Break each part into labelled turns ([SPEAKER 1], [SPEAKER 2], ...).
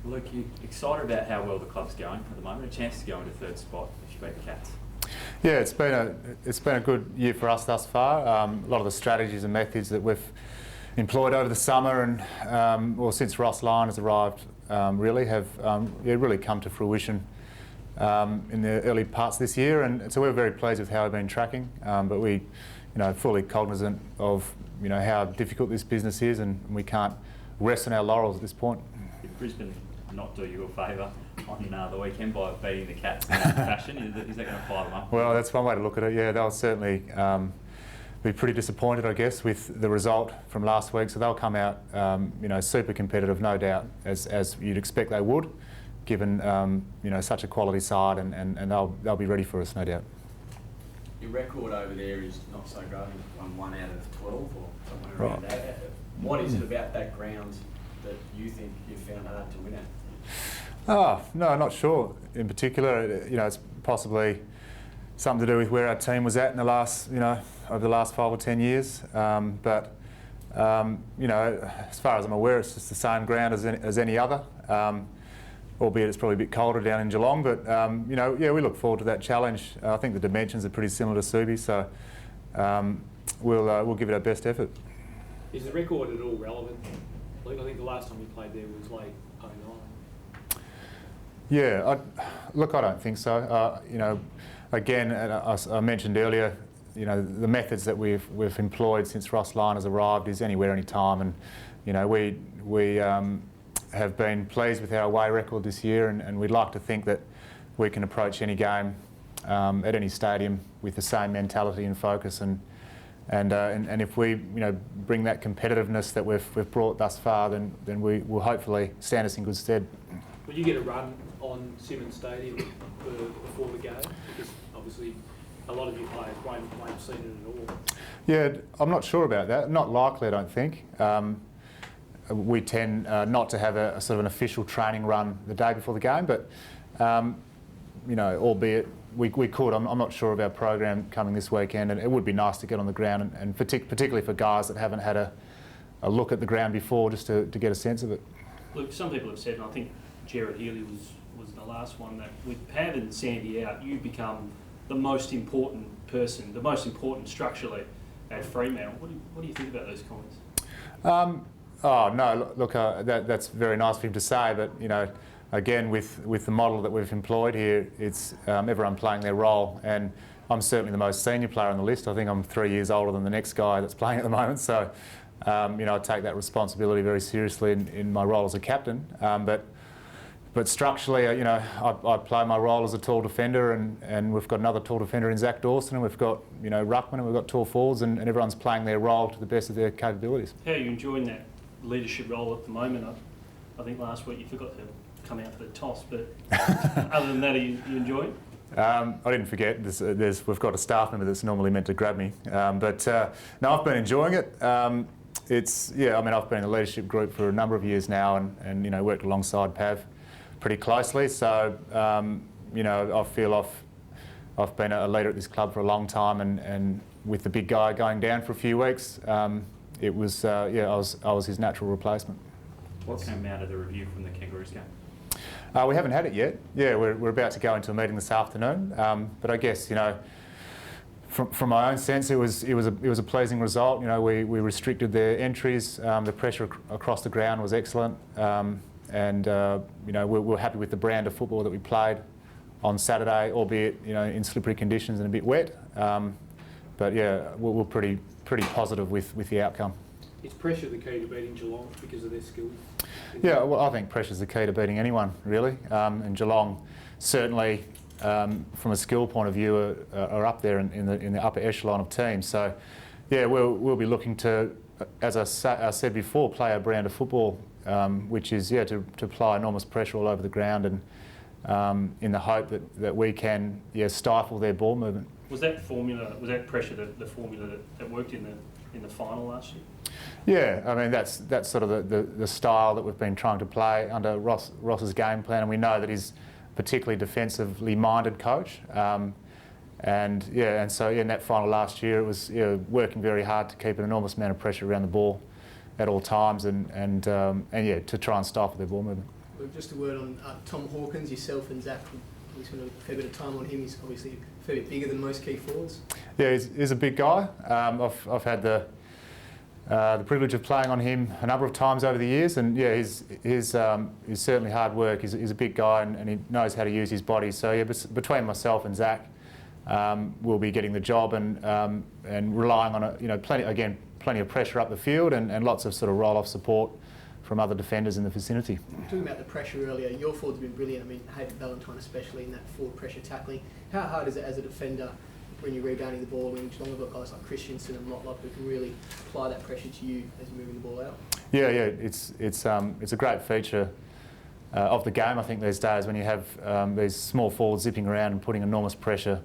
[SPEAKER 1] Luke, you excited about how well the club's going at the moment? A chance to go into third spot if you beat the Cats.
[SPEAKER 2] Yeah, it's been a good year for us thus far. A lot of the strategies and methods that we've employed over the summer and since Ross Lyon has arrived really have really come to fruition in the early parts of this year, and so we're very pleased with how we've been tracking. But we, fully cognizant of how difficult this business is, and we can't rest on our laurels at this point.
[SPEAKER 1] Did Brisbane not do you a favour on the weekend by beating the Cats in that fashion? Is that going to fire them up?
[SPEAKER 2] Well, that's one way to look at it. Yeah, they'll certainly be pretty disappointed, I guess, with the result from last week. So they'll come out, super competitive, no doubt, as you'd expect they would, given such a quality side, and they'll be ready for us, no doubt.
[SPEAKER 3] Your record over there is not so great. Won 1 out of 12 or somewhere around that. What is it about that ground that you think you found hard to win at?
[SPEAKER 2] Oh, no, I'm not sure. In particular, it's possibly something to do with where our team was at in the last, over the last 5 or 10 years. But as far as I'm aware, it's just the same ground as any other. Albeit it's probably a bit colder down in Geelong, but we look forward to that challenge. I think the dimensions are pretty similar to Subi, so we'll give it our best effort.
[SPEAKER 4] Is the record at all relevant? I think the last time you played there was late 09.
[SPEAKER 2] Yeah, I don't think so. Again, I mentioned earlier, the methods that we've employed since Ross Lyon has arrived is anywhere, any time, and we have been pleased with our away record this year, and we'd like to think that we can approach any game at any stadium with the same mentality and focus, and if we bring that competitiveness that we've brought thus far, then we will hopefully stand us in good stead.
[SPEAKER 4] Will you get a run on Simmons Stadium before the game? Because obviously a lot of you players won't have seen it at all.
[SPEAKER 2] Yeah, I'm not sure about that. Not likely, I don't think. We tend not to have a sort of an official training run the day before the game, but albeit we could. I'm not sure of our program coming this weekend, and it would be nice to get on the ground, and particularly for guys that haven't had a look at the ground before, just to get a sense of it.
[SPEAKER 5] Look, some people have said, and I think Jared Healy was the last one, that with Pav and Sandy out, you become the most important person, the most important structurally at Fremantle. What do you think about those comments?
[SPEAKER 2] Oh no! Look, that's very nice for him to say, but again, with the model that we've employed here, it's everyone playing their role, and I'm certainly the most senior player on the list. I think I'm 3 years older than the next guy that's playing at the moment, so I take that responsibility very seriously in my role as a captain. But structurally, I play my role as a tall defender, and we've got another tall defender in Zach Dawson, and we've got ruckman, and we've got tall forwards, and everyone's playing their role to the best of their capabilities.
[SPEAKER 5] How are you enjoying that leadership role at the moment? I think last week you forgot to come out for the toss, but other than that, are you enjoying it?
[SPEAKER 2] I didn't forget. We've got a staff member that's normally meant to grab me, but no, I've been enjoying it. I've been in the leadership group for a number of years now, and worked alongside Pav pretty closely. So I feel I've been a leader at this club for a long time, and with the big guy going down for a few weeks, it was I was his natural replacement.
[SPEAKER 1] What came out of the review from the Kangaroos game?
[SPEAKER 2] We haven't had it yet. Yeah, we're about to go into a meeting this afternoon. But I guess from my own sense, it was a pleasing result. We restricted their entries. The pressure across the ground was excellent, and we're happy with the brand of football that we played on Saturday, albeit in slippery conditions and a bit wet. But yeah, we're pretty positive with the outcome.
[SPEAKER 4] Is pressure the key to beating Geelong because of their skills?
[SPEAKER 2] Yeah, well, I think pressure's the key to beating anyone, really. And Geelong, certainly, from a skill point of view, are up there in the upper echelon of teams. So, yeah, we'll be looking to, as I said before, play a brand of football, which is to apply enormous pressure all over the ground, and in the hope that we can stifle their ball movement.
[SPEAKER 5] Was that pressure the formula that worked in the final last year?
[SPEAKER 2] Yeah, I mean that's sort of the style that we've been trying to play under Ross's game plan, and we know that he's a particularly defensively minded coach. And so in that final last year, it was working very hard to keep an enormous amount of pressure around the ball at all times, and to try and stifle their ball movement.
[SPEAKER 6] Just a word on Tom Hawkins, yourself and Zach. We spent a fair bit of time on him. He's obviously a fair bit bigger than most key forwards.
[SPEAKER 2] Yeah, he's a big guy. I've had the privilege of playing on him a number of times over the years, and yeah, he's certainly hard work. He's a big guy, and he knows how to use his body. So yeah, between myself and Zach, we'll be getting the job and relying on plenty of pressure up the field and lots of sort of roll-off support from other defenders in the vicinity.
[SPEAKER 6] Talking about the pressure earlier, your forwards have been brilliant. I mean, Hayden Ballantyne especially in that forward pressure tackling. How hard is it as a defender when you're rebounding the ball, when you've got guys like Christensen and Motlop who can really apply that pressure to you as you're moving the ball out?
[SPEAKER 2] Yeah, it's a great feature of the game. I think these days when you have these small forwards zipping around and putting enormous pressure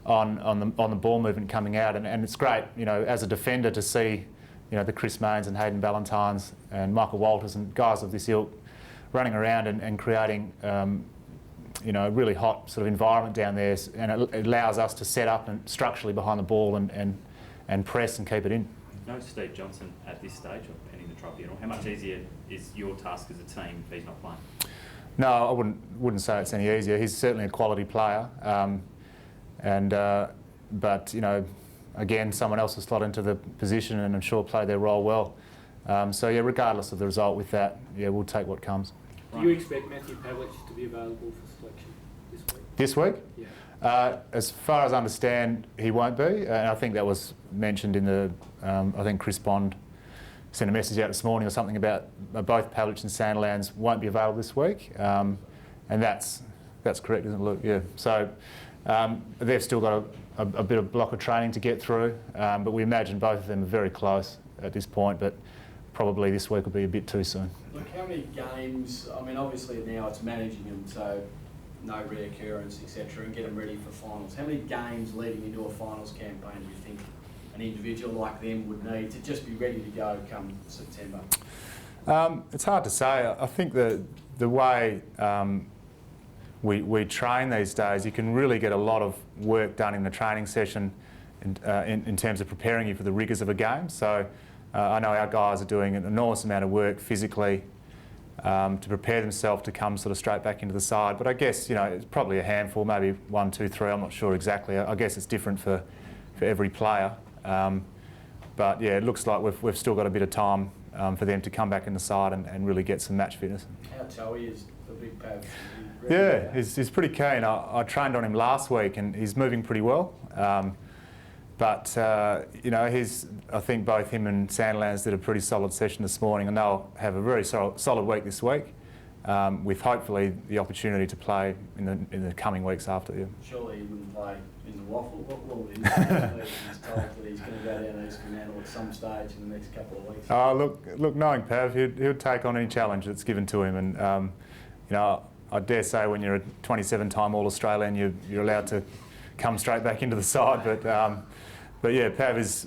[SPEAKER 2] on the ball movement coming out, and it's great, as a defender to see, the Chris Mains and Hayden Ballantynes and Michael Walters and guys of this ilk running around and creating, a really hot sort of environment down there, and it allows us to set up and structurally behind the ball and press and keep it in.
[SPEAKER 1] No Steve Johnson at this stage of penning the tribunal. How much easier is your task as a team if he's not playing?
[SPEAKER 2] No, I wouldn't say it's any easier. He's certainly a quality player, but again, someone else has slotted into the position and I'm sure played their role well. So yeah, regardless of the result with that, yeah, we'll take what comes.
[SPEAKER 4] Do you expect Matthew Pavlich to be available for selection this week?
[SPEAKER 2] This week?
[SPEAKER 4] Yeah.
[SPEAKER 2] As far as I understand, he won't be, and I think that was mentioned in the. I think Chris Bond sent a message out this morning or something about both Pavlich and Sandilands won't be available this week, and that's correct, isn't it, Luke? Yeah. So they've still got a bit of block of training to get through, but we imagine both of them are very close at this point, but probably this week will be a bit too soon.
[SPEAKER 3] Look, how many games, I mean, obviously now it's managing them, so no reoccurrence, etc., and get them ready for finals. How many games leading into a finals campaign do you think an individual like them would need to just be ready to go come September?
[SPEAKER 2] It's hard to say. I think the way we train these days, you can really get a lot of work done in the training session in terms of preparing you for the rigours of a game. So I know our guys are doing an enormous amount of work physically to prepare themselves to come sort of straight back into the side. But I guess, it's probably a handful, maybe 1, 2, 3, I'm not sure exactly. I guess it's different for every player. But yeah, it looks like we've still got a bit of time for them to come back in the side and really get some match fitness.
[SPEAKER 3] How toey is the big Pav?
[SPEAKER 2] Yeah, he's pretty keen. I trained on him last week and he's moving pretty well. But I think both him and Sandilands did a pretty solid session this morning, and they'll have a very solid week this week, with hopefully the opportunity to play in the coming weeks after. Yeah.
[SPEAKER 3] Surely he wouldn't play in the waffle. What would he do? He's told that he's going to go down East Fremantle at some stage in the next couple of weeks.
[SPEAKER 2] Look, knowing Pav, he'll take on any challenge that's given to him, and I dare say when you're a 27-time All-Australian, you're allowed to come straight back into the side, but yeah, Pav is,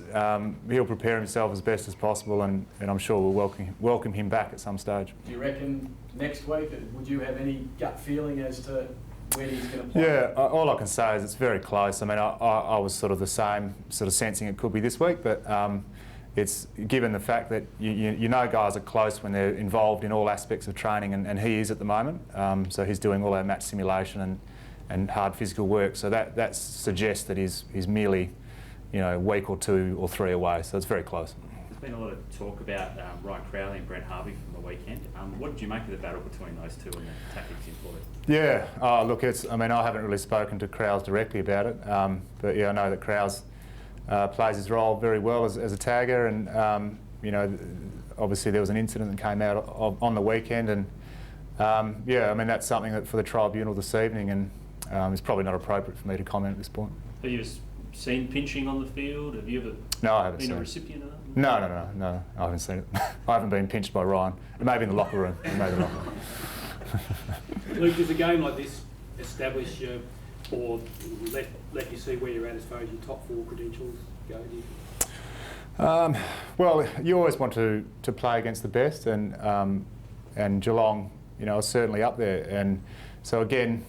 [SPEAKER 2] he'll prepare himself as best as possible, and I'm sure we'll welcome him back at some stage.
[SPEAKER 3] Do you reckon next week, would you have any gut feeling as to when he's going to play?
[SPEAKER 2] Yeah, all I can say is it's very close. I mean, I was sort of the same, sort of sensing it could be this week, but it's given the fact that you know guys are close when they're involved in all aspects of training, and he is at the moment. So he's doing all our match simulation and hard physical work. So that suggests that he's merely, a week or 2 or 3 away. So it's very close.
[SPEAKER 1] There's been a lot of talk about Ryan Crowley and Brent Harvey from the weekend. What did you make of the battle between those two and the tactics employed?
[SPEAKER 2] Yeah, look, I haven't really spoken to Crowes directly about it, but yeah, I know that Crowes plays his role very well as a tagger, and obviously there was an incident that came out on the weekend, and that's something that for the tribunal this evening, and it's probably not appropriate for me to comment at this point.
[SPEAKER 5] Have you seen pinching on the field? Have you ever
[SPEAKER 2] I haven't
[SPEAKER 5] been
[SPEAKER 2] seen
[SPEAKER 5] a
[SPEAKER 2] it.
[SPEAKER 5] recipient of that?
[SPEAKER 2] No, I haven't seen it. I haven't been pinched by Ryan. Maybe in the locker room.
[SPEAKER 4] Luke, does a game like this establish you, or let you see where you're at as far as your top 4 credentials go? Do you?
[SPEAKER 2] Well, you always want to play against the best, and Geelong, is certainly up there. And so again,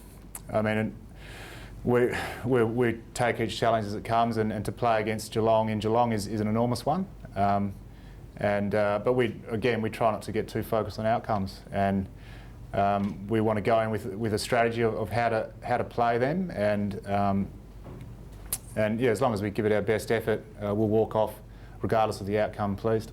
[SPEAKER 2] we take each challenge as it comes, and to play against Geelong in Geelong is an enormous one. But we try not to get too focused on outcomes, and We want to go in with a strategy of how to play them, and yeah, as long as we give it our best effort, we'll walk off regardless of the outcome, pleased.